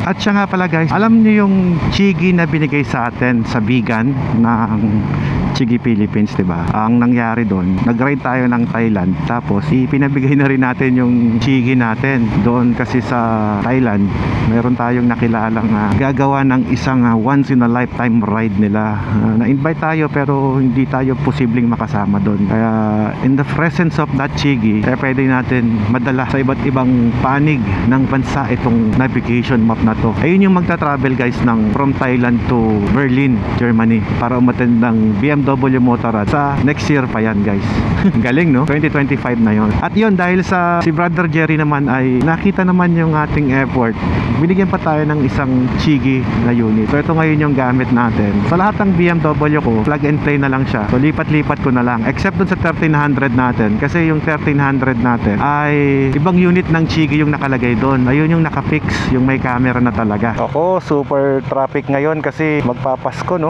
At siya nga pala guys, alam niyo yung chigi na binigay sa atin sa Bigan ng Chigi Philippines, diba? Ang nangyari doon, nag-ride tayo ng Thailand, tapos ipinabigay na rin natin yung chigi natin doon kasi sa Thailand. Meron tayong nakilalang gagawa ng isang once in a lifetime ride nila. Na-invite tayo pero hindi tayo posibleng makasama doon. Kaya in the presence of that chigi, kaya pwede natin madala sa iba't ibang panig ng bansa itong navigation map na to. Ayun yung magta-travel guys ng from Thailand to Berlin, Germany para umattend ng BMW Motorrad sa next year pa yan guys. Galing no? 2025 na yon. At yun, dahil sa si Brother Jerry naman ay nakita naman yung ating effort, binigyan pa tayo ng isang chigi na unit. So ito ngayon yung gamit natin. Sa lahat ng BMW ko, plug and play na lang siya. So lipat-lipat ko na lang. Except dun sa 1300 natin. Kasi yung 1300 natin ay ibang unit ng chigi yung nakalagay doon. Ayun yung nakafix, yung may camera na talaga. Ako, super traffic ngayon kasi magpapasko no.